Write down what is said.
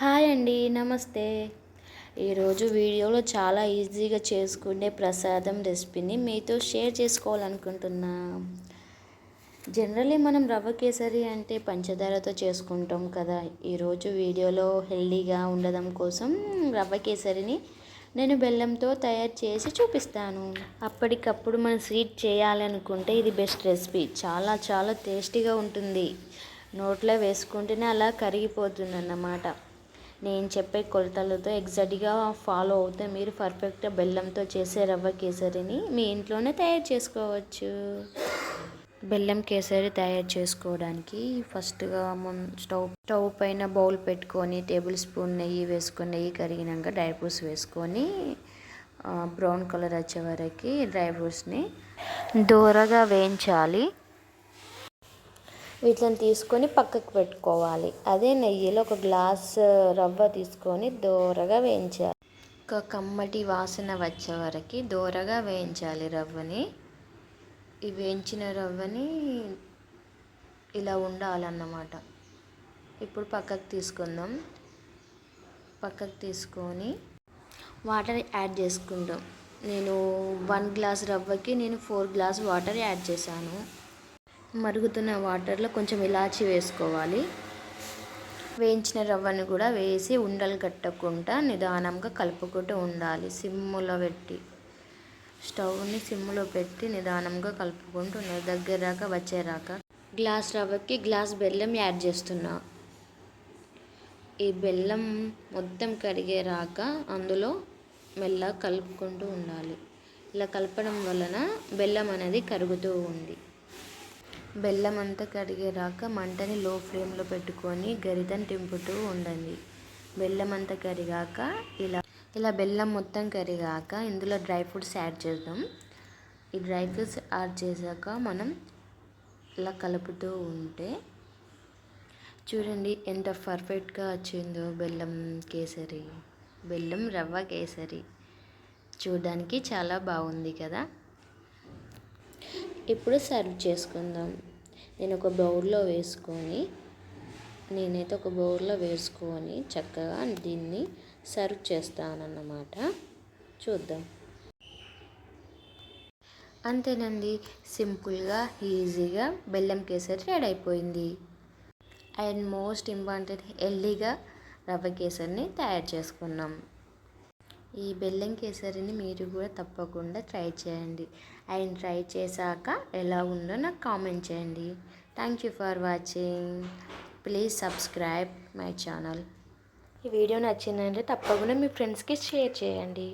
Hi అండి, నమస్తే. ఈరోజు వీడియోలో చాలా ఈజీగా చేసుకునే ప్రసాదం రెసిపీని మీతో షేర్ చేసుకోవాలనుకుంటున్నా. జనరల్లీ మనం రవ్వ కేసరి అంటే పంచదారతో చేసుకుంటాం కదా. ఈరోజు వీడియోలో హెల్దీగా ఉండడం కోసం రవ్వ కేసరిని నేను బెల్లంతో తయారు చేసి చూపిస్తాను. అప్పటికప్పుడు మనం స్వీట్ చేయాలనుకుంటే ఇది బెస్ట్ రెసిపీ. చాలా చాలా టేస్టీగా ఉంటుంది. నోట్లో వేసుకుంటేనే అలా కరిగిపోతుంది అన్నమాట. నేను చెప్పే కొలతలతో ఎగ్జాక్ట్గా ఫాలో అవుతే మీరు పర్ఫెక్ట్గా బెల్లంతో చేసే రవ్వ కేసరిని మీ ఇంట్లోనే తయారు చేసుకోవచ్చు. బెల్లం కేసరి తయారు చేసుకోవడానికి ఫస్ట్గా స్టవ్ పైన బౌల్ పెట్టుకొని టేబుల్ స్పూన్ నెయ్యి వేసుకొని, నెయ్యి కరిగినాక డ్రై ఫ్రూట్స్ వేసుకొని బ్రౌన్ కలర్ వచ్చే వరకు డ్రై ఫ్రూట్స్ని దోరగా వేయించాలి. వీటిని తీసుకొని పక్కకు పెట్టుకోవాలి. అదే నెయ్యిలో ఒక గ్లాస్ రవ్వ తీసుకొని దోరగా వేయించాలి. ఒక కమ్మటి వాసన వచ్చే వరకు దోరగా వేయించాలి రవ్వని. ఈ వేయించిన రవ్వని ఇలా ఉండాలన్నమాట. ఇప్పుడు పక్కకు తీసుకుందాం. పక్కకు తీసుకొని వాటర్ యాడ్ చేసుకుందాం. నేను 1 గ్లాస్ రవ్వకి 4 గ్లాస్ వాటర్ యాడ్ చేశాను. మరుగుతున్న వాటర్లో కొంచెం ఇలాచి వేసుకోవాలి. వేయించిన రవ్వను కూడా వేసి ఉండలు కట్టకుండా నిదానంగా కలుపుకుంటూ ఉండాలి. సిమ్ములో పెట్టి, స్టవ్ని సిమ్ములో పెట్టి నిదానంగా కలుపుకుంటూ ఉండాలి. దగ్గరగా వచ్చేరాక గ్లాస్ రవ్వకి గ్లాస్ బెల్లం యాడ్ చేస్తున్నా. ఈ బెల్లం మొత్తం కరిగేరాక అందులో మెల్లగా కలుపుకుంటూ ఉండాలి. ఇలా కలపడం వలన బెల్లం అనేది కరుగుతూ ఉంది. బెల్లం అంతా కరిగేరాక మంటని లో ఫ్లేమ్లో పెట్టుకొని గరిటెని తింపుతూ ఉండండి. బెల్లం అంతా కరిగాక ఇలా బెల్లం మొత్తం కరిగాక ఇందులో డ్రై ఫ్రూట్స్ యాడ్ చేద్దాం. ఈ డ్రై ఫ్రూట్స్ యాడ్ చేశాక మనం ఇలా కలుపుతూ ఉంటే చూడండి ఎంత పర్ఫెక్ట్గా వచ్చిందో బెల్లం కేసరి, బెల్లం రవ్వ కేసరి. చూడడానికి చాలా బాగుంది కదా. ఇప్పుడు సర్వ్ చేసుకుందాం. నేనైతే ఒక బౌల్లో వేసుకొని చక్కగా దీన్ని సర్వ్ చేస్తానన్నమాట. చూద్దాం. అంతేనండి, సింపుల్గా ఈజీగా బెల్లం కేసరి రెడీ అయిపోయింది. అండ్ మోస్ట్ ఇంపార్టెంట్, హెల్దీగా రవ్వ కేసరిని తయారు చేసుకున్నాం. ఈ బెల్లం కేసరిని మీరు కూడా తప్పకుండా ట్రై చేయండి. అండ్ ట్రై చేశాక ఎలా ఉందో నాకు కామెంట్ చేయండి. Thank you for watching. Please subscribe my channel. ఈ వీడియో నచ్చిందంటే తప్పకుండా మీ ఫ్రెండ్స్కి షేర్ చేయండి.